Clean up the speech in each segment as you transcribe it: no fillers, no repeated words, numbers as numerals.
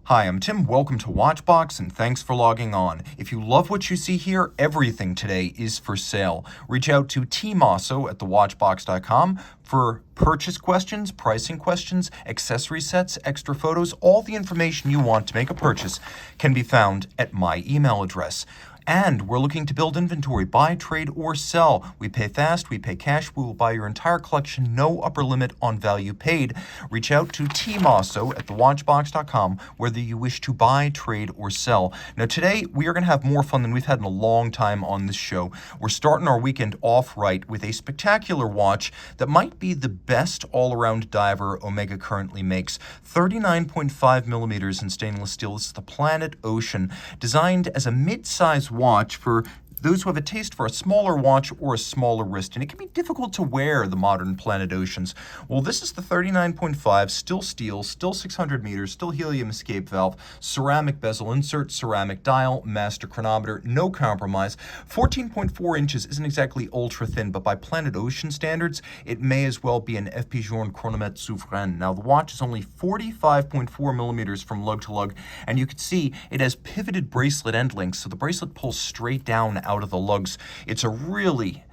Hi, I'm Tim. Welcome to Watchbox, and thanks for logging on. If you love what you see here, everything today is for sale. Reach out to tmosso at thewatchbox.com for purchase questions, pricing questions, accessory sets, extra photos. All the information you want to make a purchase can be found at my email address. And we're looking to build inventory, buy, trade, or sell. We pay fast, we pay cash, we will buy your entire collection, no upper limit on value paid. Reach out to tmosso at thewatchbox.com whether you wish to buy, trade, or sell. Now today, we are going to have more fun than we've had in a long time on this show. We're starting our weekend off right with a spectacular watch that might be the best all-around diver Omega currently makes. 39.5 millimeters in stainless steel. This is the Planet Ocean, designed as a mid-size watch for those who have a taste for a smaller watch or a smaller wrist, and it can be difficult to wear the modern Planet Oceans. Well, this is the 39.5, still steel, still 600 meters, still helium escape valve, ceramic bezel insert, ceramic dial, master chronometer, no compromise. 14.4 inches isn't exactly ultra thin, but by Planet Ocean standards, it may as well be an FPJorn Chronomet Souverain. Now, the watch is only 45.4 millimeters from lug to lug, and you can see it has pivoted bracelet end links, so the bracelet pulls straight down out of the lugs. It's a really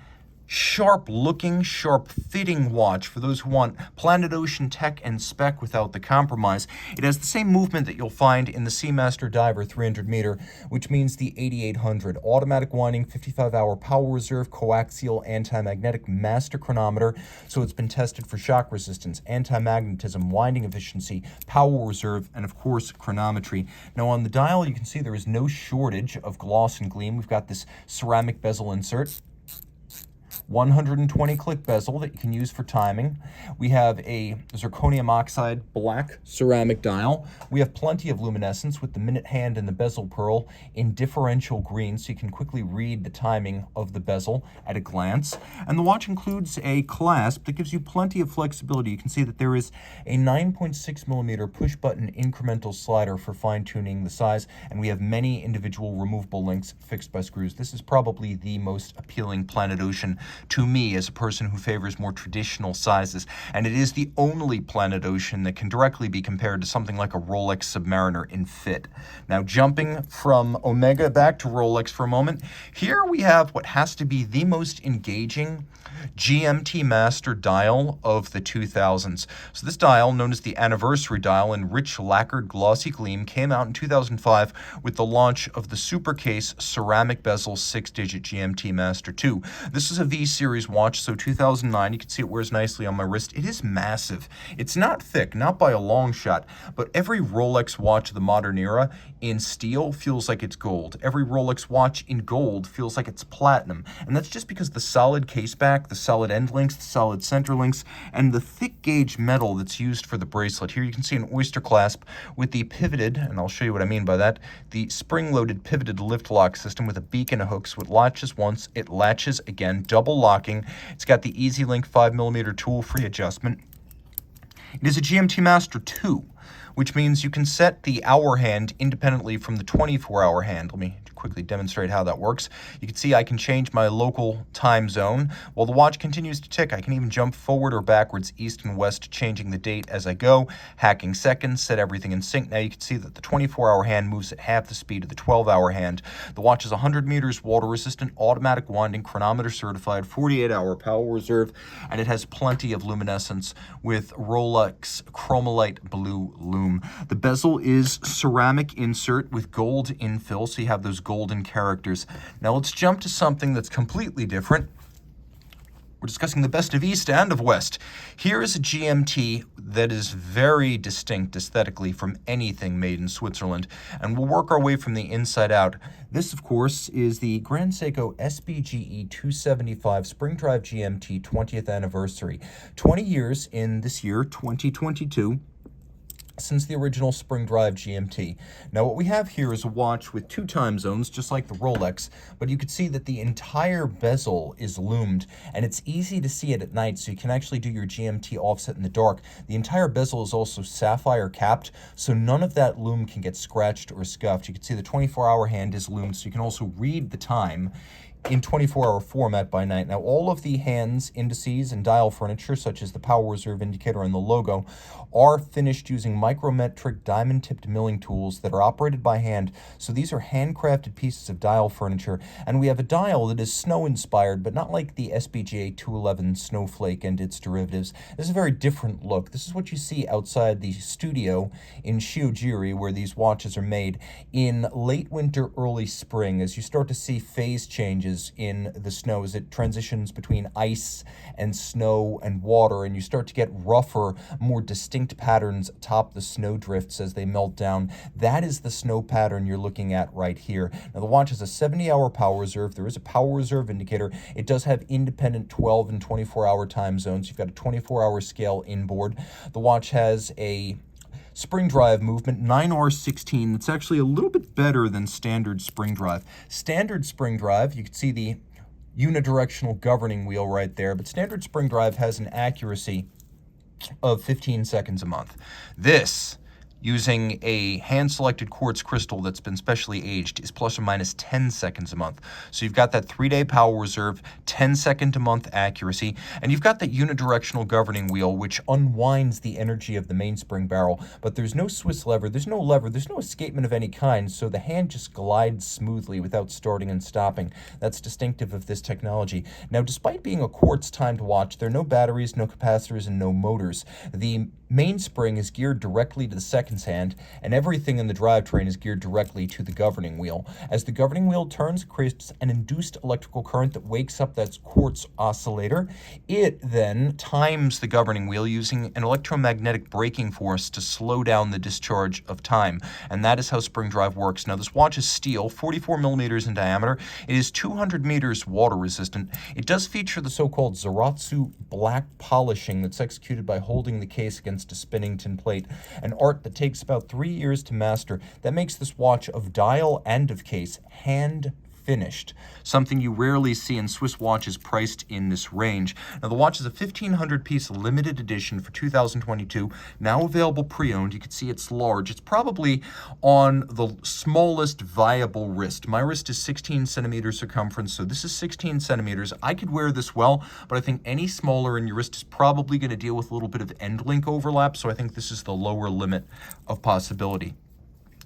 sharp-looking, sharp-fitting watch for those who want Planet Ocean tech and spec without the compromise. It has the same movement that you'll find in the Seamaster Diver 300 meter, which means the 8800. Automatic winding, 55-hour power reserve, coaxial anti-magnetic master chronometer, so it's been tested for shock resistance, anti-magnetism, winding efficiency, power reserve, and of course, chronometry. Now on the dial, you can see there is no shortage of gloss and gleam. We've got this ceramic bezel insert, 120 click bezel that you can use for timing. We have a zirconium oxide black ceramic dial. We have plenty of luminescence with the minute hand and the bezel pearl in differential green, so you can quickly read the timing of the bezel at a glance. And the watch includes a clasp that gives you plenty of flexibility. You can see that there is a 9.6 millimeter push button incremental slider for fine tuning the size, and we have many individual removable links fixed by screws. This is probably the most appealing Planet Ocean to me as a person who favors more traditional sizes, and it is the only Planet Ocean that can directly be compared to something like a Rolex Submariner in fit. Now, jumping from Omega back to Rolex for a moment, here we have what has to be the most engaging GMT Master dial of the 2000s. So this dial, known as the anniversary dial in rich lacquered glossy gleam, came out in 2005 with the launch of the Supercase ceramic bezel 6-digit GMT Master II. This is a V-series watch, so 2009. You can see it wears nicely on my wrist. It is massive. It's not thick, not by a long shot, but every Rolex watch of the modern era in steel feels like it's gold. Every Rolex watch in gold feels like it's platinum, and that's just because the solid case back, the solid end links, the solid center links, and the thick gauge metal that's used for the bracelet. Here you can see an oyster clasp with the pivoted, and I'll show you what I mean by that, the spring-loaded pivoted lift lock system with a beak and a hook, so it latches once, it latches again, double locking. It's got the Easy Link 5mm tool-free adjustment. It is a GMT Master II, which means you can set the hour hand independently from the 24-hour hand. Let me quickly demonstrate how that works. You can see I can change my local time zone. While the watch continues to tick, I can even jump forward or backwards, east and west, changing the date as I go, hacking seconds, set everything in sync. Now you can see that the 24-hour hand moves at half the speed of the 12-hour hand. The watch is 100 meters, water-resistant, automatic winding, chronometer certified, 48-hour power reserve, and it has plenty of luminescence with Rolex Chromolite Blue Lume. The bezel is ceramic insert with gold infill, so you have those golden characters. Now let's jump to something that's completely different. We're discussing the best of East and of West. Here is a GMT that is very distinct aesthetically from anything made in Switzerland, and we'll work our way from the inside out. This, of course, is the Grand Seiko SBGE 275 Spring Drive GMT 20th anniversary. 20 years in this year, 2022. Since the original Spring Drive GMT. Now what we have here is a watch with 2 time zones, just like the Rolex, but you can see that the entire bezel is loomed, and it's easy to see it at night, so you can actually do your GMT offset in the dark. The entire bezel is also sapphire capped, so none of that lume can get scratched or scuffed. You can see the 24-hour hand is loomed, so you can also read the time in 24-hour format by night. Now, all of the hands, indices, and dial furniture, such as the power reserve indicator and the logo, are finished using micrometric diamond-tipped milling tools that are operated by hand. So these are handcrafted pieces of dial furniture, and we have a dial that is snow-inspired, but not like the SPJ 211 Snowflake and its derivatives. This is a very different look. This is what you see outside the studio in Shiojiri, where these watches are made in late winter, early spring, as you start to see phase changes in the snow as it transitions between ice and snow and water, and you start to get rougher, more distinct patterns atop the snow drifts as they melt down. That is the snow pattern you're looking at right here. Now, the watch has a 70-hour power reserve. There is a power reserve indicator. It does have independent 12 and 24-hour time zones. You've got a 24-hour scale inboard. The watch has a spring drive movement, 9R16. It's actually a little bit better than standard spring drive. Standard spring drive, you can see the unidirectional governing wheel right there, but standard spring drive has an accuracy of 15 seconds a month. This, using a hand-selected quartz crystal that's been specially aged, is plus or minus 10 seconds a month. So you've got that 3-day power reserve, 10-second a month accuracy, and you've got that unidirectional governing wheel, which unwinds the energy of the mainspring barrel, but there's no Swiss lever, there's no escapement of any kind, so the hand just glides smoothly without starting and stopping. That's distinctive of this technology. Now, despite being a quartz timed watch, there are no batteries, no capacitors, and no motors. The mainspring is geared directly to the seconds hand, and everything in the drivetrain is geared directly to the governing wheel. As the governing wheel turns, it creates an induced electrical current that wakes up that quartz oscillator. It then times the governing wheel using an electromagnetic braking force to slow down the discharge of time, and that is how spring drive works. Now, this watch is steel, 44 millimeters in diameter. It is 200 meters water resistant. It does feature the so-called Zaratsu black polishing that's executed by holding the case against a spinning tin plate, an art that takes about 3 years to master. That makes this watch of dial and of case hand finished, something you rarely see in Swiss watches priced in this range. Now, the watch is a 1,500-piece limited edition for 2022, now available pre-owned. You can see it's large. It's probably on the smallest viable wrist. My wrist is 16 centimeters circumference, so this is 16 centimeters. I could wear this well, but I think any smaller in your wrist is probably going to deal with a little bit of end link overlap, so I think this is the lower limit of possibility.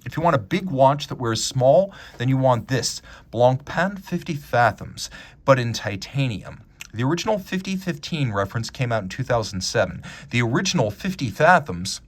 If you want a big watch that wears small, then you want this Blancpain 50 Fathoms, but in titanium. The original 5015 reference came out in 2007. The original 50 Fathoms,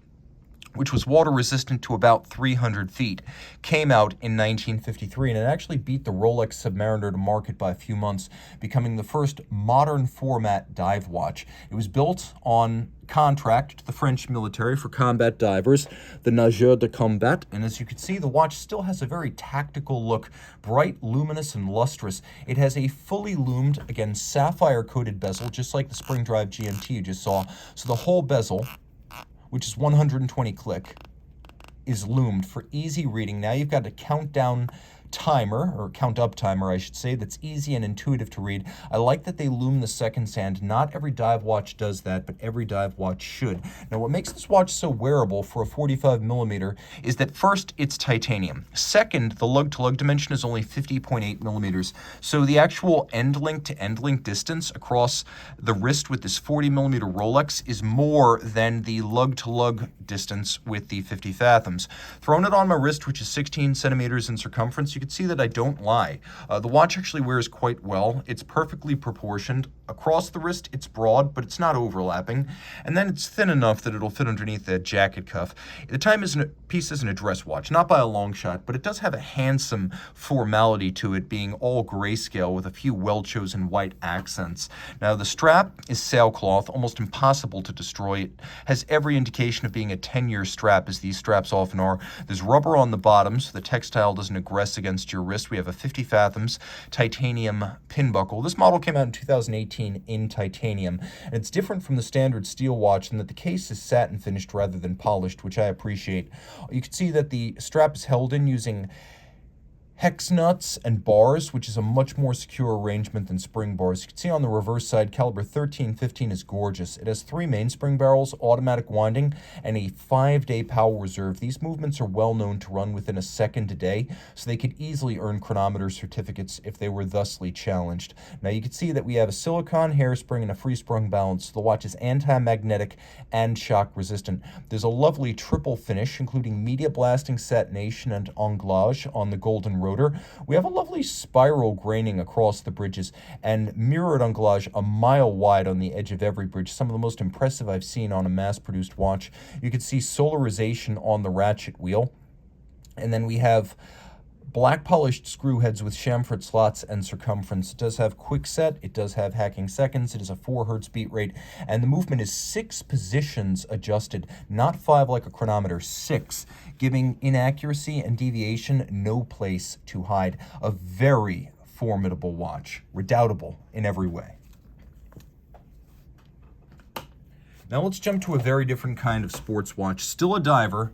which was water resistant to about 300 feet, came out in 1953, and it actually beat the Rolex Submariner to market by a few months, becoming the first modern format dive watch. It was built on contract to the French military for combat divers, the nageurs de combat, and as you can see, the watch still has a very tactical look, bright, luminous, and lustrous. It has a fully loomed, again, sapphire-coated bezel, just like the spring drive GMT you just saw. So the whole bezel, which is 120 click, is loomed for easy reading. Now you've got a countdown timer, or count up timer, I should say, that's easy and intuitive to read. I like that they loom the seconds hand. Not every dive watch does that, but every dive watch should. Now, what makes this watch so wearable for a 45 millimeter is that first, it's titanium. Second, the lug-to-lug dimension is only 50.8 millimeters. So the actual end link to end link distance across the wrist with this 40 millimeter Rolex is more than the lug-to-lug distance with the 50 Fathoms. Throwing it on my wrist, which is 16 centimeters in circumference, you can see that I don't lie. The watch actually wears quite well. It's perfectly proportioned. Across the wrist, it's broad, but it's not overlapping. And then it's thin enough that it'll fit underneath that jacket cuff. The timepiece isn't a dress watch, not by a long shot, but it does have a handsome formality to it, being all grayscale with a few well-chosen white accents. Now, the strap is sailcloth, almost impossible to destroy. It has every indication of being a 10-year strap, as these straps often are. There's rubber on the bottom, so the textile doesn't aggress against your wrist. We have a 50 Fathoms titanium pin buckle. This model came out in 2018 in titanium, and it's different from the standard steel watch in that the case is satin finished rather than polished, which I appreciate. You can see that the strap is held in using hex nuts and bars, which is a much more secure arrangement than spring bars. You can see on the reverse side, caliber 1315 is gorgeous. It has 3 mainspring barrels, automatic winding, and a 5-day power reserve. These movements are well known to run within a second a day, so they could easily earn chronometer certificates if they were thusly challenged. Now you can see that we have a silicone hairspring and a free sprung balance. The watch is anti-magnetic and shock resistant. There's a lovely triple finish, including media blasting satination and anglage on the golden rotor. We have a lovely spiral graining across the bridges and mirrored anglage a mile wide on the edge of every bridge, some of the most impressive I've seen on a mass-produced watch. You can see solarization on the ratchet wheel. And then we have black polished screw heads with chamfered slots and circumference. It does have quick set, it does have hacking seconds, it is a 4 Hz beat rate, and the movement is 6 positions adjusted, not 5 like a chronometer, 6, giving inaccuracy and deviation no place to hide. A very formidable watch, redoubtable in every way. Now let's jump to a very different kind of sports watch, still a diver,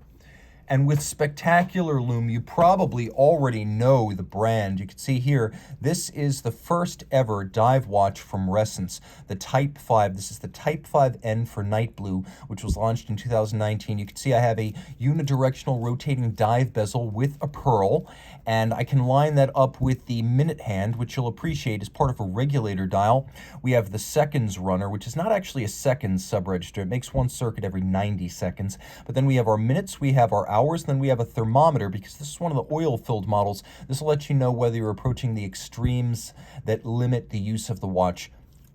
and with spectacular lume. You probably already know the brand. You can see here, this is the first ever dive watch from Resence, the Type 5. This is the Type 5N for Night Blue, which was launched in 2019. You can see I have a unidirectional rotating dive bezel with a pearl, and I can line that up with the minute hand, which you'll appreciate is part of a regulator dial. We have the seconds runner, which is not actually a seconds subregister. It makes 1 circuit every 90 seconds. But then we have our minutes, we have our hours, and then we have a thermometer, because this is one of the oil-filled models. This will let you know whether you're approaching the extremes that limit the use of the watch.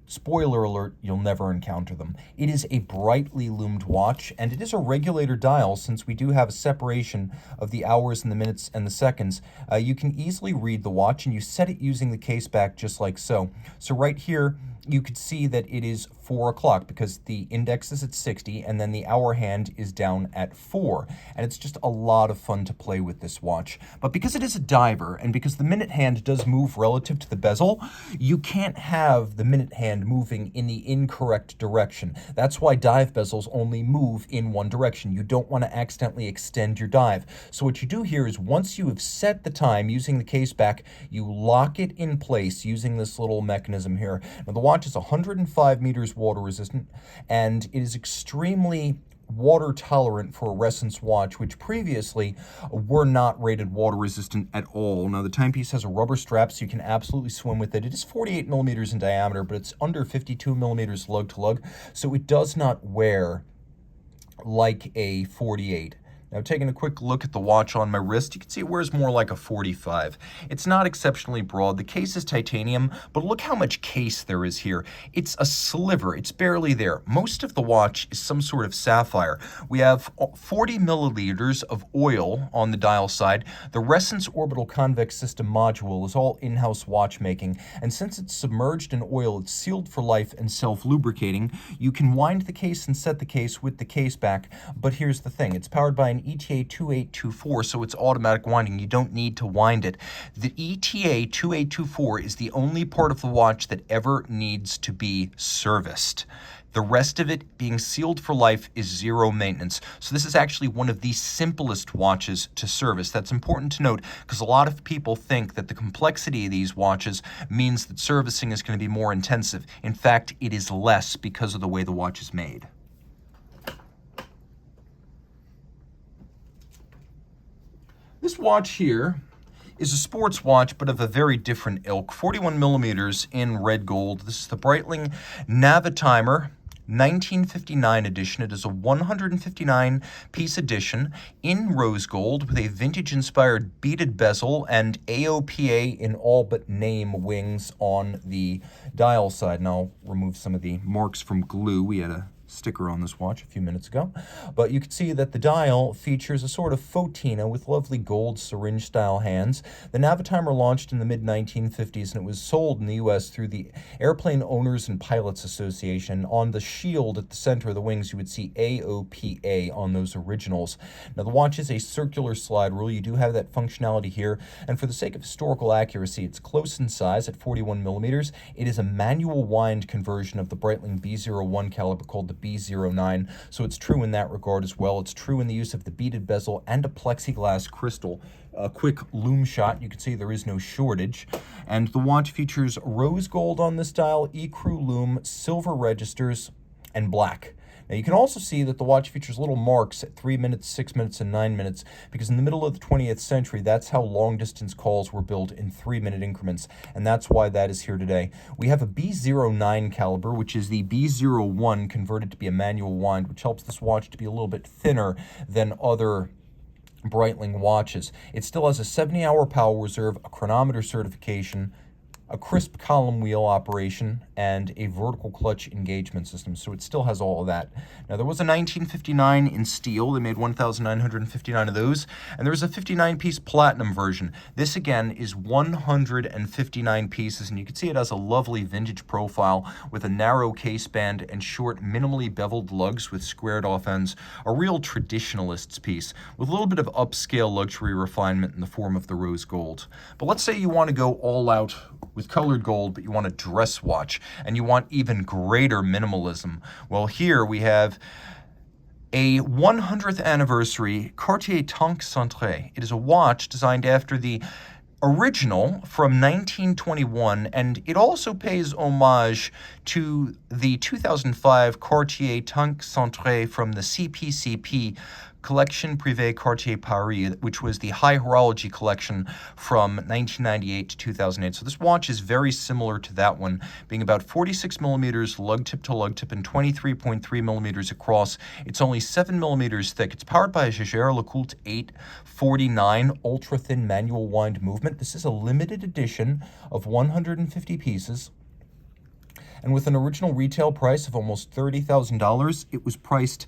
Spoiler alert, you'll never encounter them. It is a brightly loomed watch, and it is a regulator dial. Since we do have a separation of the hours and the minutes and the seconds, you can easily read the watch, and you set it using the case back just like so. So right here, you could see that it is 4 o'clock because the index is at 60 and then the hour hand is down at 4. And it's just a lot of fun to play with this watch. But because it is a diver and because the minute hand does move relative to the bezel, you can't have the minute hand moving in the incorrect direction. That's why dive bezels only move in one direction. You don't want to accidentally extend your dive. So what you do here is once you have set the time using the case back, you lock it in place using this little mechanism here. Now the watch is 105 meters water resistant, and it is extremely water tolerant for a Resence watch, which previously were not rated water resistant at all. Now the timepiece has a rubber strap, so you can absolutely swim with it. It is 48 millimeters in diameter, but it's under 52 millimeters lug to lug, so it does not wear like a 48. Now, taking a quick look at the watch on my wrist, you can see it wears more like a 45. It's not exceptionally broad. The case is titanium, but look how much case there is here. It's a sliver. It's barely there. Most of the watch is some sort of sapphire. We have 40 milliliters of oil on the dial side. The Resence orbital convex system module is all in-house watchmaking, and since it's submerged in oil, it's sealed for life and self-lubricating. You can wind the case and set the case with the case back, but here's the thing. It's powered by an ETA 2824, so it's automatic winding. You don't need to wind it. The ETA 2824 is the only part of the watch that ever needs to be serviced. The rest of it, being sealed for life, is zero maintenance. So this is actually one of the simplest watches to service. That's important to note because a lot of people think that the complexity of these watches means that servicing is going to be more intensive. In fact, it is less because of the way the watch is made. This watch here is a sports watch, but of a very different ilk. 41 millimeters in red gold. This is the Breitling Navitimer 1959 edition. It is a 159-piece edition in rose gold with a vintage-inspired beaded bezel and AOPA in all but name wings on the dial side. And I'll remove some of the marks from glue. We had a sticker on this watch a few minutes ago, but you can see that the dial features a sort of fauxtina with lovely gold syringe-style hands. The Navitimer launched in the mid-1950s, and it was sold in the U.S. through the Airplane Owners and Pilots Association. On the shield at the center of the wings, you would see AOPA on those originals. Now, the watch is a circular slide rule. You do have that functionality here, and for the sake of historical accuracy, it's close in size at 41 millimeters. It is a manual wind conversion of the Breitling B01 caliber called the B09, so it's true in that regard as well. It's true in the use of the beaded bezel and a plexiglass crystal. A quick lume shot, you can see there is no shortage. And the watch features rose gold on this dial, ecru lume, silver registers, and black. Now you can also see that the watch features little marks at 3 minutes, 6 minutes, and 9 minutes, because in the middle of the 20th century, that's how long-distance calls were built in 3-minute increments, and that's why that is here today. We have a B09 caliber, which is the B01 converted to be a manual wind, which helps this watch to be a little bit thinner than other Breitling watches. It still has a 70-hour power reserve, a chronometer certification, a crisp column wheel operation, and a vertical clutch engagement system, so it still has all of that. Now, there was a 1959 in steel. They made 1,959 of those, and there was a 59-piece platinum version. This, again, is 159 pieces, and you can see it has a lovely vintage profile with a narrow case band and short, minimally beveled lugs with squared-off ends, a real traditionalist's piece with a little bit of upscale luxury refinement in the form of the rose gold. But let's say you want to go all out with colored gold, but you want a dress watch, and you want even greater minimalism. Well, here we have a 100th anniversary Cartier Tank Centré. It is a watch designed after the original from 1921, and it also pays homage to the 2005 Cartier Tank Centré from the CPCP Collection Privée Cartier Paris, which was the high horology collection from 1998 to 2008. So this watch is very similar to that one, being about 46 millimeters lug tip to lug tip and 23.3 millimeters across. It's only 7 millimeters thick. It's powered by a Jaeger-LeCoultre 849 ultra-thin manual wind movement. This is a limited edition of 150 pieces. And with an original retail price of almost $30,000, it was priced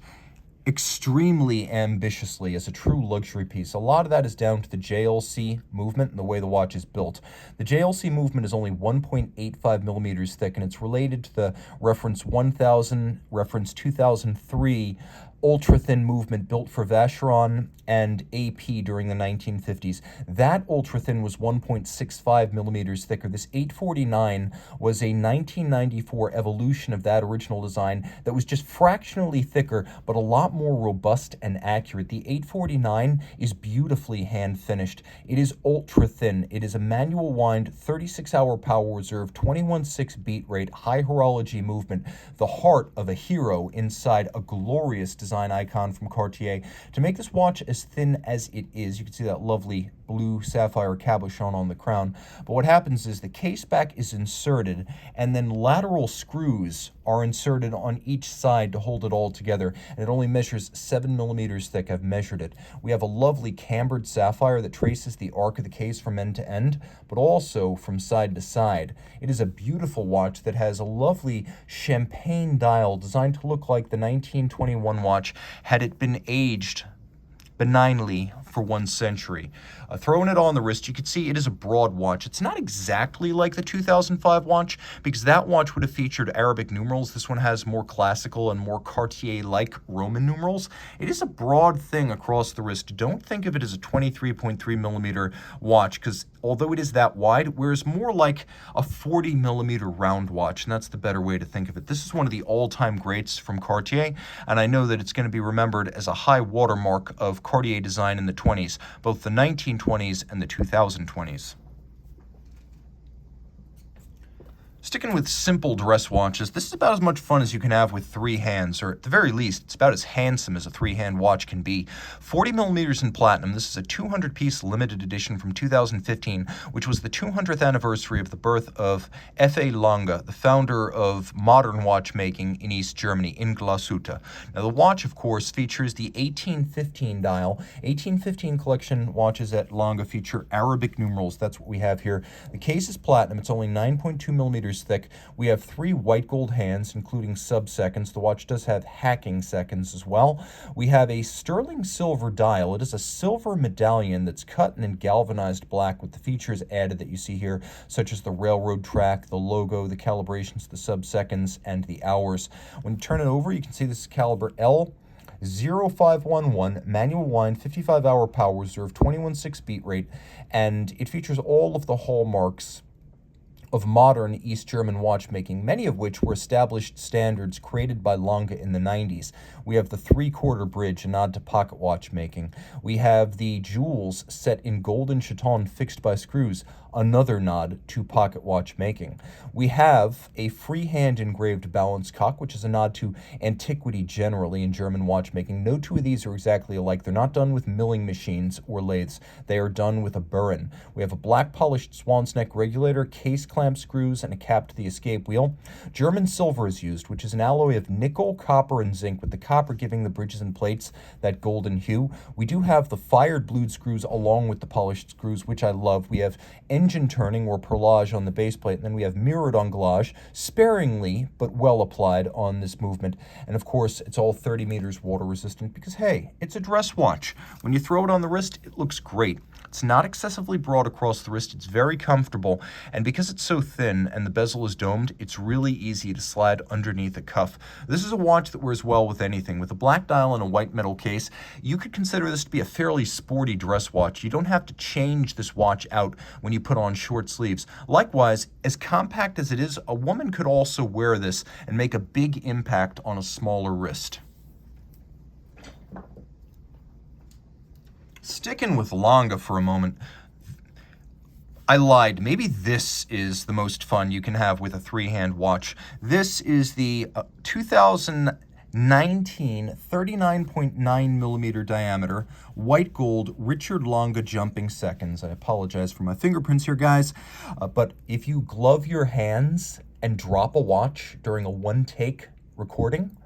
extremely ambitiously as a true luxury piece. A lot of that is down to the JLC movement and the way the watch is built. The JLC movement is only 1.85 millimeters thick, and it's related to the reference 1000, reference 2003 ultra-thin movement built for Vacheron and AP during the 1950s. That ultra-thin was 1.65 millimeters thicker. This 849 was a 1994 evolution of that original design that was just fractionally thicker, but a lot more robust and accurate. The 849 is beautifully hand-finished. It is ultra-thin. It is a manual wind, 36-hour power reserve, 21.6 beat rate, high horology movement, the heart of a hero inside a glorious design icon from Cartier. To make this watch as thin as it is, you can see that lovely blue sapphire cabochon on the crown. But what happens is the case back is inserted, and then lateral screws are inserted on each side to hold it all together. And it only measures 7 millimeters thick. I've measured it. We have a lovely cambered sapphire that traces the arc of the case from end to end, but also from side to side. It is a beautiful watch that has a lovely champagne dial designed to look like the 1921 watch had it been aged benignly for 1 century. Throwing it on the wrist, you can see it is a broad watch. It's not exactly like the 2005 watch, because that watch would have featured Arabic numerals. This one has more classical and more Cartier-like Roman numerals. It is a broad thing across the wrist. Don't think of it as a 23.3 millimeter watch, because although it is that wide, it wears more like a 40 millimeter round watch, and that's the better way to think of it. This is one of the all-time greats from Cartier, and I know that it's going to be remembered as a high watermark of Cartier design in the 20s, both the 1920s and the 2020s. Sticking with simple dress watches, this is about as much fun as you can have with 3 hands, or at the very least, it's about as handsome as a 3-hand watch can be. 40 millimeters in platinum, this is a 200-piece limited edition from 2015, which was the 200th anniversary of the birth of F.A. Lange, the founder of modern watchmaking in East Germany, in Glashütte. Now, the watch, of course, features the 1815 dial. 1815 collection watches at Lange feature Arabic numerals. That's what we have here. The case is platinum. It's only 9.2 millimeters thick. We have 3 white gold hands, including sub-seconds. The watch does have hacking seconds as well. We have a sterling silver dial. It is a silver medallion that's cut and then galvanized black with the features added that you see here, such as the railroad track, the logo, the calibrations, the sub-seconds, and the hours. When you turn it over, you can see this is caliber L 0511, manual wind, 55-hour power reserve, 21.6 beat rate, and it features all of the hallmarks of modern East German watchmaking, many of which were established standards created by Lange in the 90s. We have the three-quarter bridge, a nod to pocket watchmaking. We have the jewels set in golden chaton fixed by screws, another nod to pocket watchmaking. We have a freehand engraved balance cock, which is a nod to antiquity generally in German watchmaking. No two of these are exactly alike. They're not done with milling machines or lathes. They are done with a burin. We have a black polished swan's neck regulator, case clamp screws, and a cap to the escape wheel. German silver is used, which is an alloy of nickel, copper, and zinc, with the copper giving the bridges and plates that golden hue. We do have the fired blued screws along with the polished screws, which I love. We have engine turning or perlage on the base plate, and then we have mirrored anglage, sparingly but well applied on this movement. And of course, it's all 30 meters water resistant because, hey, it's a dress watch. When you throw it on the wrist, it looks great. It's not excessively broad across the wrist. It's very comfortable. And because it's so thin and the bezel is domed, it's really easy to slide underneath a cuff. This is a watch that wears well with anything. With a black dial and a white metal case, you could consider this to be a fairly sporty dress watch. You don't have to change this watch out when you put on short sleeves. Likewise, as compact as it is, a woman could also wear this and make a big impact on a smaller wrist. Sticking with Lange for a moment, I lied. Maybe this is the most fun you can have with a three-hand watch. This is the 2019 39.9 millimeter diameter white gold Richard Lange jumping seconds. I apologize for my fingerprints here, guys, but if you glove your hands and drop a watch during a one-take recording,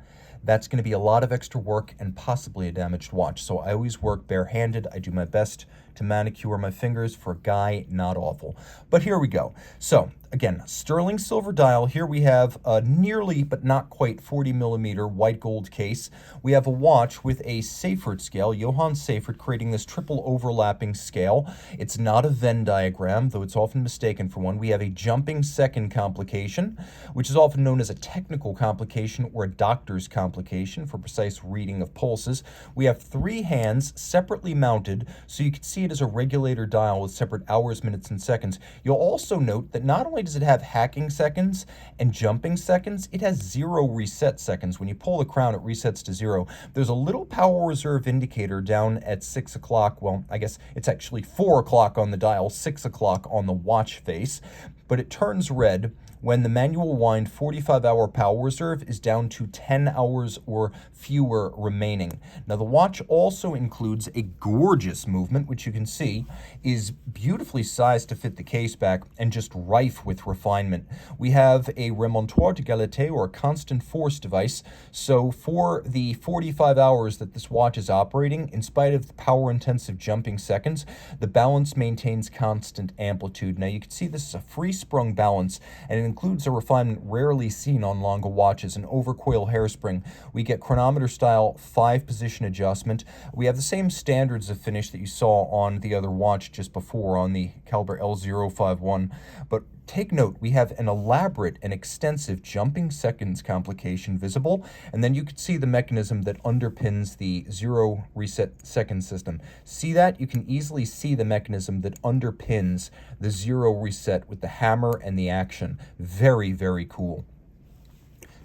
that's going to be a lot of extra work and possibly a damaged watch. So I always work barehanded. I do my best to manicure my fingers. For a guy, not awful. But here we go. So again, sterling silver dial. Here we have a nearly but not quite 40 millimeter white gold case. We have a watch with a Seifert scale, Johann Seifert, creating this triple overlapping scale. It's not a Venn diagram, though it's often mistaken for one. We have a jumping second complication, which is often known as a technical complication or a doctor's complication for precise reading of pulses. We have three hands separately mounted, so you can see it as a regulator dial with separate hours, minutes, and seconds. You'll also note that not only does it have hacking seconds and jumping seconds, it has 0 reset seconds. When you pull the crown, it resets to 0. There's a little power reserve indicator down at 6 o'clock. Well, I guess it's actually 4 o'clock on the dial, 6 o'clock on the watch face, but it turns red when the manual wind 45-hour power reserve is down to 10 hours or fewer remaining. Now, the watch also includes a gorgeous movement, which you can see is beautifully sized to fit the case back and just rife with refinement. We have a remontoire d'égalité, or a constant force device. So for the 45 hours that this watch is operating, in spite of the power-intensive jumping seconds, the balance maintains constant amplitude. Now, you can see this is a free-sprung balance, and it includes a refinement rarely seen on Lange watches, an overcoil hairspring. We get chronometer-style 5-position adjustment. We have the same standards of finish that you saw on the other watch just before on the caliber L051, but take note, we have an elaborate and extensive jumping seconds complication visible, and then you can see the mechanism that underpins the 0 reset second system. See that? You can easily see the mechanism that underpins the 0 reset with the hammer and the action. Very, very cool.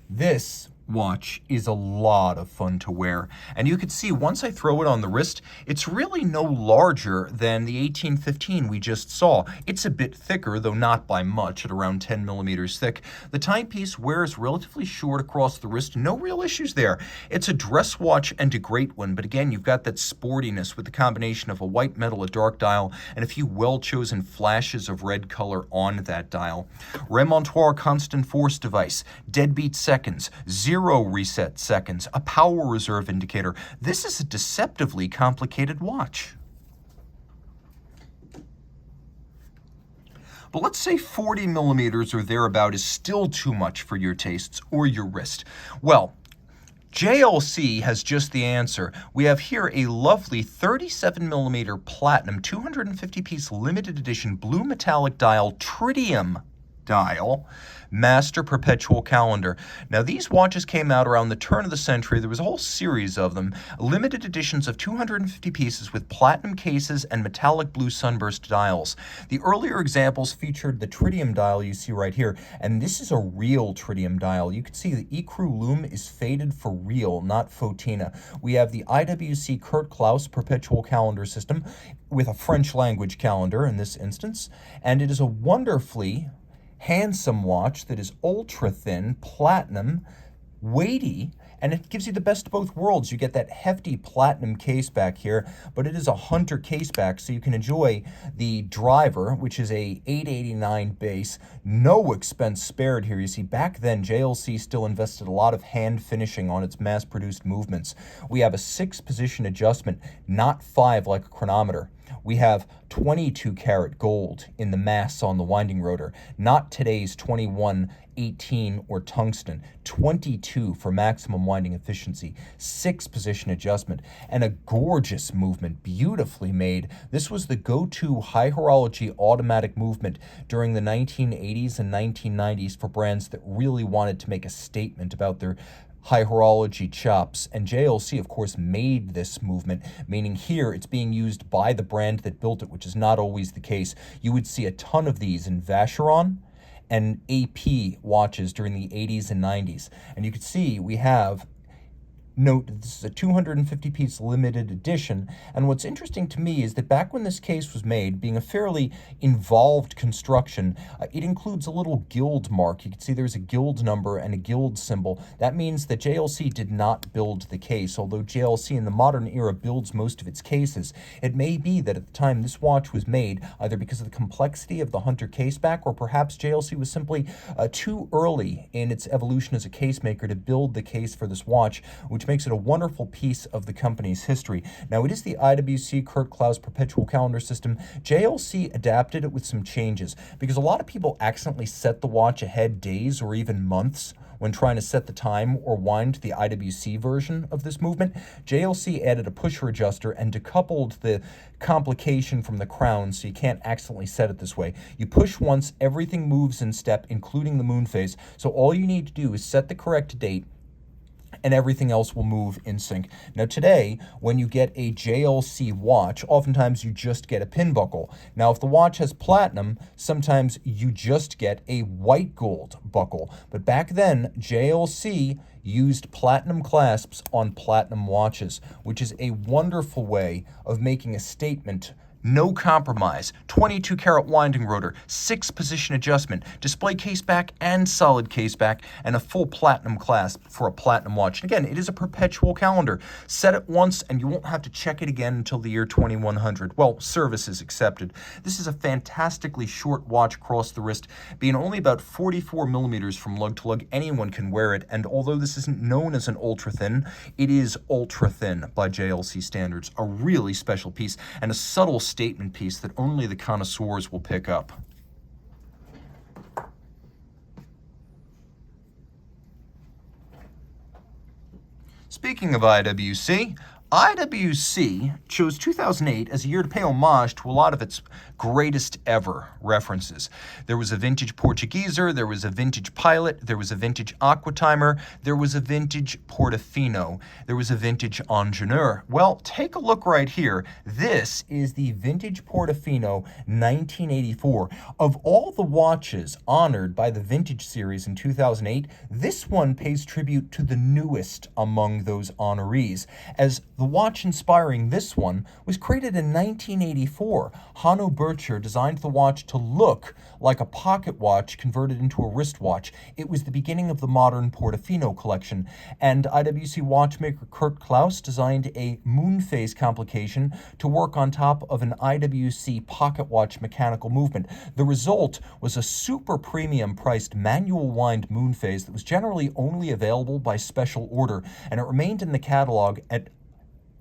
This watch is a lot of fun to wear, and you can see once I throw it on the wrist, it's really no larger than the 1815 we just saw. It's a bit thicker, though not by much, at around 10 millimeters thick. The timepiece wears relatively short across the wrist. No real issues there. It's a dress watch and a great one, but again, you've got that sportiness with the combination of a white metal, a dark dial, and a few well-chosen flashes of red color on that dial. Remontoire constant force device, deadbeat seconds, 0 reset seconds, a power reserve indicator. This is a deceptively complicated watch. But let's say 40 millimeters or thereabout is still too much for your tastes or your wrist. Well, JLC has just the answer. We have here a lovely 37 millimeter platinum 250-piece limited edition blue metallic dial tritium dial, Master Perpetual Calendar. Now, these watches came out around the turn of the century. There was a whole series of them, limited editions of 250 pieces with platinum cases and metallic blue sunburst dials. The earlier examples featured the tritium dial you see right here, and this is a real tritium dial. You can see the ecru lume is faded for real, not photina. We have the IWC Kurt Klaus Perpetual Calendar system with a French language calendar in this instance, and it is a wonderfully handsome watch that is ultra thin, platinum, weighty, and it gives you the best of both worlds. You get that hefty platinum case back here, but it is a hunter case back, so you can enjoy the driver, which is a 889 base. No expense spared here. You see, back then, JLC still invested a lot of hand finishing on its mass-produced movements. We have a 6-position adjustment, not 5 like a chronometer. We have 22 karat gold in the mass on the winding rotor, not today's 21, 18, or tungsten. 22 for maximum winding efficiency, 6-position adjustment, and a gorgeous movement, beautifully made. This was the go-to high horology automatic movement during the 1980s and 1990s for brands that really wanted to make a statement about their high horology chops, and JLC, of course, made this movement, meaning here it's being used by the brand that built it, which is not always the case. You would see a ton of these in Vacheron and AP watches during the 80s and 90s. And you can see we have, note that this is a 250-piece limited edition, and what's interesting to me is that back when this case was made, being a fairly involved construction, it includes a little guild mark. You can see there's a guild number and a guild symbol. That means that JLC did not build the case, although JLC in the modern era builds most of its cases. It may be that at the time this watch was made, either because of the complexity of the Hunter caseback, or perhaps JLC was simply too early in its evolution as a case maker to build the case for this watch, which makes it a wonderful piece of the company's history. Now, it is the IWC Kurt Klaus Perpetual Calendar system. JLC adapted it with some changes because a lot of people accidentally set the watch ahead days or even months when trying to set the time or wind the IWC version of this movement. JLC added a pusher adjuster and decoupled the complication from the crown so you can't accidentally set it this way. You push once, everything moves in step, including the moon phase. So all you need to do is set the correct date, and everything else will move in sync. Now today, when you get a JLC watch, oftentimes you just get a pin buckle. Now if the watch has platinum, sometimes you just get a white gold buckle. But back then, JLC used platinum clasps on platinum watches, which is a wonderful way of making a statement. No compromise, 22 karat winding rotor, 6-position adjustment, display case back and solid case back, and a full platinum clasp for a platinum watch. And again, it is a perpetual calendar. Set it once and you won't have to check it again until the year 2100. Well, service is accepted. This is a fantastically short watch across the wrist, being only about 44 millimeters from lug to lug. Anyone can wear it, and although this isn't known as an ultra thin, it is ultra thin by JLC standards. A really special piece and a subtle statement piece that only the connoisseurs will pick up. Speaking of IWC chose 2008 as a year to pay homage to a lot of its greatest ever references. There was a vintage Portugueser, there was a vintage Pilot, there was a vintage Aquatimer, there was a vintage Portofino, there was a vintage Ingenieur. Well, take a look right here. This is the vintage Portofino 1984. Of all the watches honored by the vintage series in 2008, this one pays tribute to the newest among those honorees, as the watch inspiring this one was created in 1984. Hanno Bircher designed the watch to look like a pocket watch converted into a wristwatch. It was the beginning of the modern Portofino collection, and IWC watchmaker Kurt Klaus designed a moon phase complication to work on top of an IWC pocket watch mechanical movement. The result was a super premium priced manual wind moon phase that was generally only available by special order, and it remained in the catalog at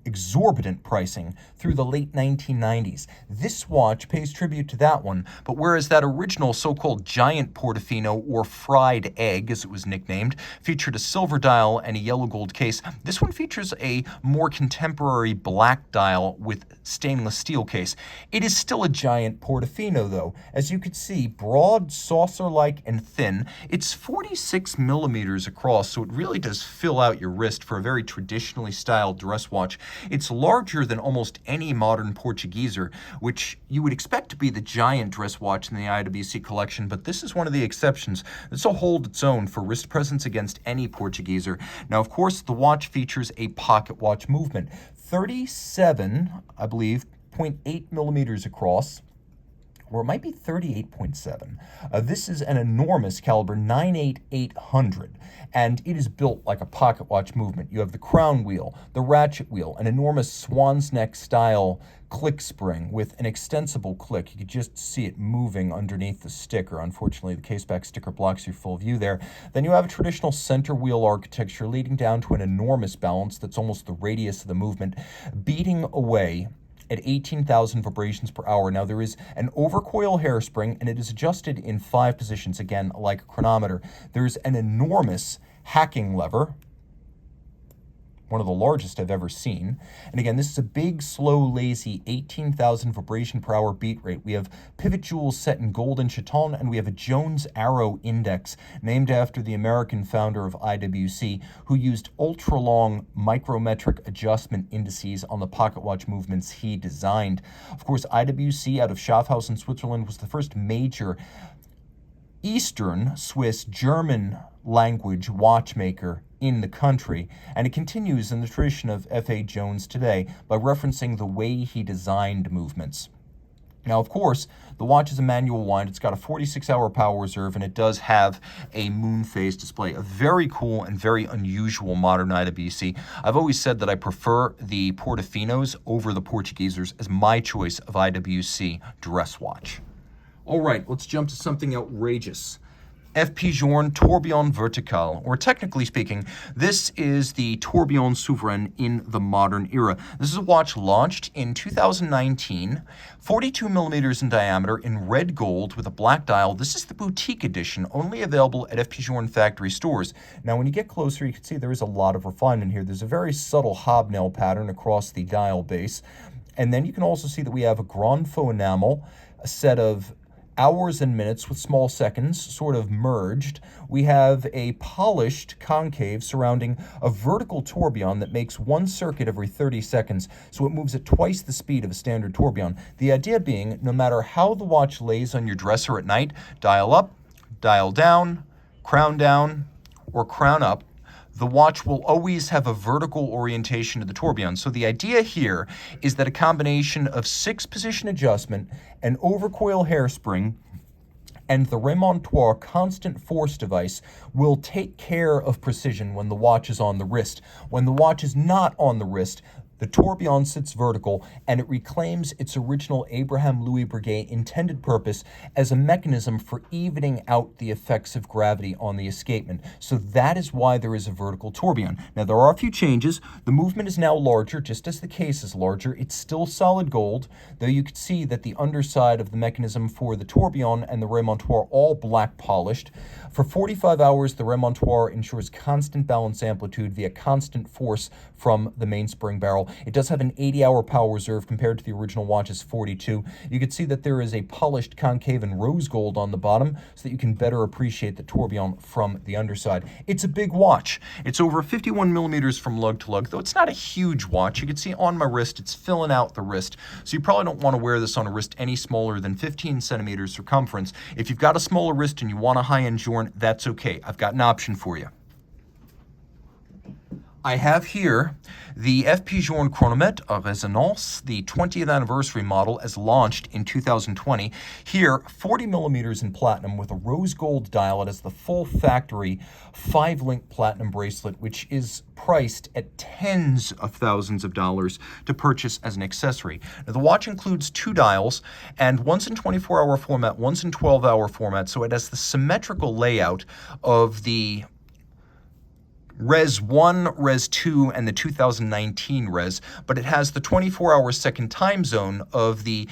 exorbitant pricing through the late 1990s. This watch pays tribute to that one, but whereas that original so-called giant Portofino, or fried egg as it was nicknamed, featured a silver dial and a yellow gold case, this one features a more contemporary black dial with stainless steel case. It is still a giant Portofino though. As you can see, broad, saucer-like, and thin. It's 46 millimeters across, so it really does fill out your wrist for a very traditionally styled dress watch. It's larger than almost any modern Portugueser, which you would expect to be the giant dress watch in the IWC collection, but this is one of the exceptions. This will hold its own for wrist presence against any Portugueser. Now, of course, the watch features a pocket watch movement. 37, I believe, 0.8 millimeters across, or it might be 38.7. This is an enormous caliber 98800, and it is built like a pocket watch movement. You have the crown wheel, the ratchet wheel, an enormous swan's neck style click spring with an extensible click. You could just see it moving underneath the sticker. Unfortunately, the caseback sticker blocks your full view there. Then you have a traditional center wheel architecture leading down to an enormous balance that's almost the radius of the movement, beating away at 18,000 vibrations per hour. Now, there is an overcoil hairspring, and it is adjusted in 5 positions, again, like a chronometer. There's an enormous hacking lever, one of the largest I've ever seen. And again, this is a big, slow, lazy 18,000 vibration per hour beat rate. We have pivot jewels set in gold and chaton, and we have a Jones Arrow index named after the American founder of IWC, who used ultra-long micrometric adjustment indices on the pocket watch movements he designed. Of course, IWC out of Schaffhausen, Switzerland, was the first major Eastern Swiss German language watchmaker in the country, and it continues in the tradition of F.A. Jones today by referencing the way he designed movements. Now, of course, the watch is a manual wind. It's got a 46-hour power reserve, and it does have a moon phase display, a very cool and very unusual modern IWC. I've always said that I prefer the Portofinos over the Portuguesers as my choice of IWC dress watch. All right, let's jump to something outrageous. FPJorn Tourbillon Vertical, or technically speaking, this is the Tourbillon Souverain in the modern era. This is a watch launched in 2019, 42 millimeters in diameter in red gold with a black dial. This is the boutique edition, only available at FPJorn factory stores. Now, when you get closer, you can see there is a lot of refinement here. There's a very subtle hobnail pattern across the dial base. And then you can also see that we have a grand faux enamel, a set of hours and minutes with small seconds sort of merged. We have a polished concave surrounding a vertical tourbillon that makes one circuit every 30 seconds, so it moves at twice the speed of a standard tourbillon. The idea being, no matter how the watch lays on your dresser at night, dial up, dial down, or crown up, the watch will always have a vertical orientation to the tourbillon. So the idea here is that a combination of 6-position adjustment, an overcoil hairspring, and the remontoir constant force device will take care of precision when the watch is on the wrist. When the watch is not on the wrist, the tourbillon sits vertical, and it reclaims its original Abraham Louis Breguet intended purpose as a mechanism for evening out the effects of gravity on the escapement. So that is why there is a vertical tourbillon. Now, there are a few changes. The movement is now larger, just as the case is larger. It's still solid gold, though you can see that the underside of the mechanism for the tourbillon and the remontoir all black polished. For 45 hours, the remontoir ensures constant balance amplitude via constant force from the mainspring barrel. It does have an 80-hour power reserve compared to the original watch's 42. You can see that there is a polished concave and rose gold on the bottom so that you can better appreciate the tourbillon from the underside. It's a big watch. It's over 51 millimeters from lug to lug, though it's not a huge watch. You can see on my wrist, it's filling out the wrist. So you probably don't want to wear this on a wrist any smaller than 15 centimeters circumference. If you've got a smaller wrist and you want a high-end Jorn, that's okay. I've got an option for you. I have here the FPJorn Chronomet of Resonance, the 20th anniversary model as launched in 2020. Here, 40 millimeters in platinum with a rose gold dial. It has the full factory 5-link platinum bracelet, which is priced at tens of thousands of dollars to purchase as an accessory. Now, the watch includes 2 dials, and one's in 24-hour format, one's in 12-hour format, so it has the symmetrical layout of the Res 1, Res 2, and the 2019 Res, but it has the 24-hour second time zone of the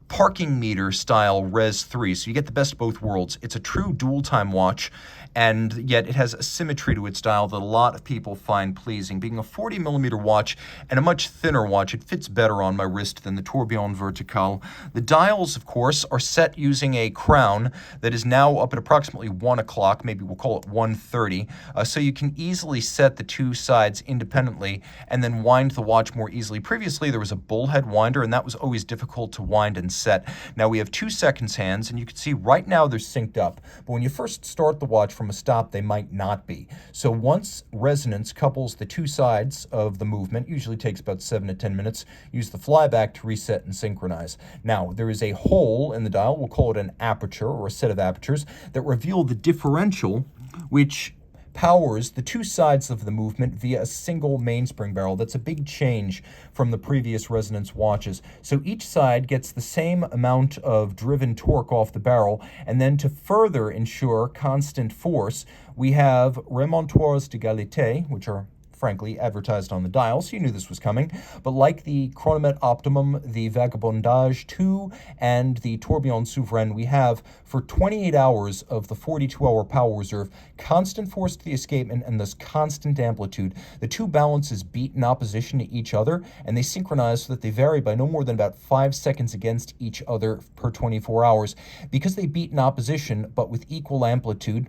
parking meter style Res 3, so you get the best of both worlds. It's a true dual time watch, and yet it has a symmetry to its dial that a lot of people find pleasing. Being a 40mm watch and a much thinner watch, it fits better on my wrist than the Tourbillon Vertical. The dials, of course, are set using a crown that is now up at approximately 1 o'clock, maybe we'll call it 1:30, so you can easily set the two sides independently and then wind the watch more easily. Previously, there was a bullhead winder, and that was always difficult to wind and set. Now we have 2 seconds hands, and you can see right now they're synced up, but when you first start the watch from a stop, they might not be. So once resonance couples the two sides of the movement, usually takes about 7 to 10 minutes, use the flyback to reset and synchronize. Now, there is a hole in the dial, we'll call it an aperture or a set of apertures, that reveal the differential, which powers the two sides of the movement via a single mainspring barrel. That's a big change from the previous resonance watches. So each side gets the same amount of driven torque off the barrel, and then to further ensure constant force, we have remontoirs d'égalité, which are frankly advertised on the dial, so you knew this was coming. But like the Chronomet Optimum, the Vagabondage 2, and the Tourbillon Souverain, we have, for 28 hours of the 42-hour power reserve, constant force to the escapement and thus constant amplitude. The two balances beat in opposition to each other, and they synchronize so that they vary by no more than about 5 seconds against each other per 24 hours. Because they beat in opposition, but with equal amplitude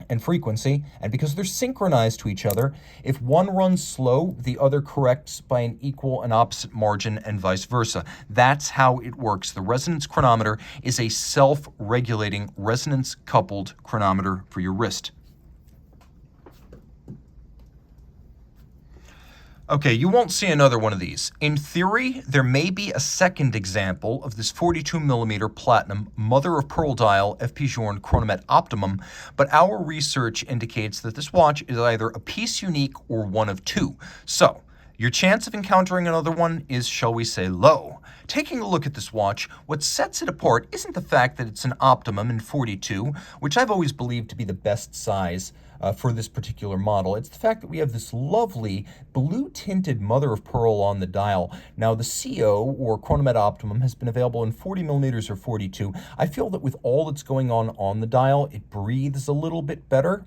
and frequency, and because they're synchronized to each other, if one runs slow, the other corrects by an equal and opposite margin, and vice versa. That's how it works. The resonance chronometer is a self-regulating, resonance-coupled chronometer for your wrist. Okay, you won't see another one of these. In theory, there may be a second example of this 42mm platinum mother-of-pearl dial FPJorn Chronomet Optimum, but our research indicates that this watch is either a piece unique or one of two. So, your chance of encountering another one is, shall we say, low. Taking a look at this watch, what sets it apart isn't the fact that it's an Optimum in 42, which I've always believed to be the best size for this particular model. It's the fact that we have this lovely blue-tinted mother-of-pearl on the dial. Now, the CO, or Chronomet Optimum, has been available in 40mm or 42. I feel that with all that's going on the dial, it breathes a little bit better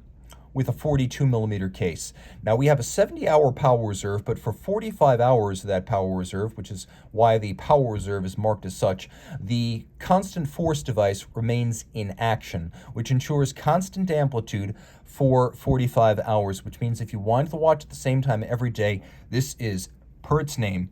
with a 42mm case. Now, we have a 70-hour power reserve, but for 45 hours of that power reserve, which is why the power reserve is marked as such, the constant force device remains in action, which ensures constant amplitude for 45 hours, which means if you wind the watch at the same time every day, this is, per its name,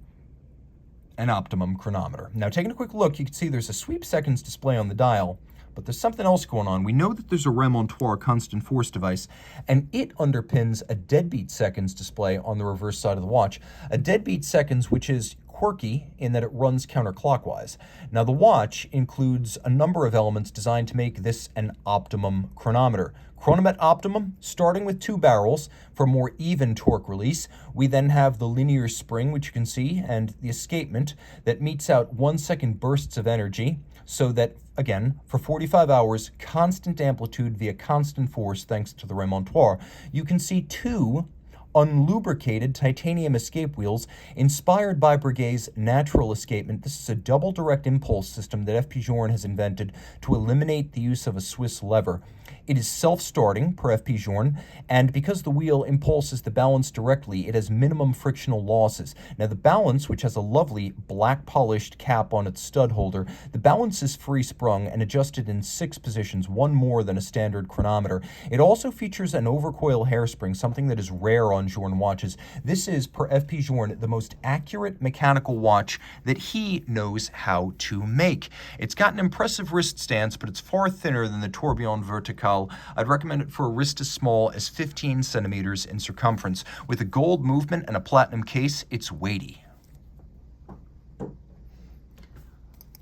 an Optimum chronometer. Now, taking a quick look, you can see there's a sweep seconds display on the dial, but there's something else going on. We know that there's a remontoir constant force device, and it underpins a deadbeat seconds display on the reverse side of the watch. A deadbeat seconds, which is quirky in that it runs counterclockwise. Now, the watch includes a number of elements designed to make this an Optimum chronometer. Chronomet Optimum, starting with 2 barrels for more even torque release. We then have the linear spring, which you can see, and the escapement that meets out 1-second bursts of energy, so that, again, for 45 hours, constant amplitude via constant force thanks to the remontoir. You can see 2 unlubricated titanium escape wheels inspired by Breguet's natural escapement. This is a double direct impulse system that FPJorn has invented to eliminate the use of a Swiss lever. It is self-starting, per FPJorn, and because the wheel impulses the balance directly, it has minimum frictional losses. Now, the balance, which has a lovely black-polished cap on its stud holder, the balance is free-sprung and adjusted in 6 positions, one more than a standard chronometer. It also features an overcoil hairspring, something that is rare on Jorn watches. This is, per FPJorn, the most accurate mechanical watch that he knows how to make. It's got an impressive wrist stance, but it's far thinner than the Tourbillon Vertical. I'd recommend it for a wrist as small as 15 centimeters in circumference. With a gold movement and a platinum case, it's weighty.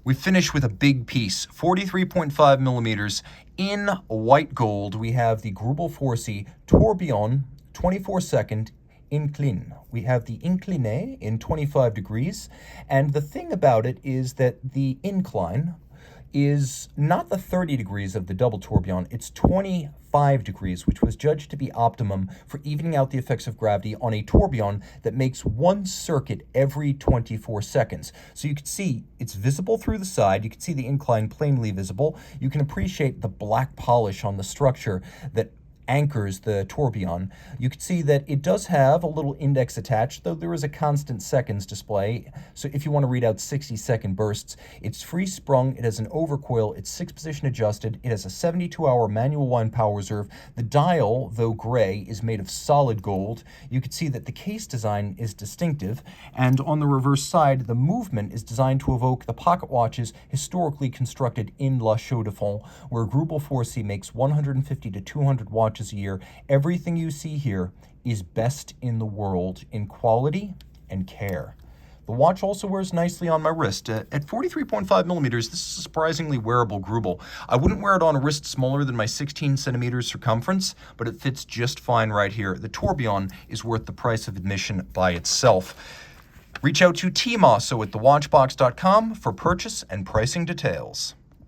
We finish with a big piece, 43.5 millimeters in white gold. We have the Grubel 4C Tourbillon 24-second incline. We have the incliné in 25 degrees, and the thing about it is that the incline is not the 30 degrees of the double tourbillon, it's 25 degrees, which was judged to be optimum for evening out the effects of gravity on a tourbillon that makes one circuit every 24 seconds. So you can see it's visible through the side, you can see the incline plainly visible, you can appreciate the black polish on the structure that anchors the tourbillon. You can see that it does have a little index attached, though there is a constant seconds display. So if you want to read out 60-second bursts, it's free sprung, it has an overcoil, it's 6-position adjusted, it has a 72-hour manual wind power reserve. The dial, though gray, is made of solid gold. You can see that the case design is distinctive, and on the reverse side, the movement is designed to evoke the pocket watches historically constructed in La Chaux-de-Fonds, where Grubel 4C makes 150 to 200 watches a year. Everything you see here is best in the world in quality and care. The watch also wears nicely on my wrist. At 43.5 millimeters, this is a surprisingly wearable Grubel. I wouldn't wear it on a wrist smaller than my 16 centimeters circumference, but it fits just fine right here. The Tourbillon is worth the price of admission by itself. Reach out to Tmosso at thewatchbox.com for purchase and pricing details.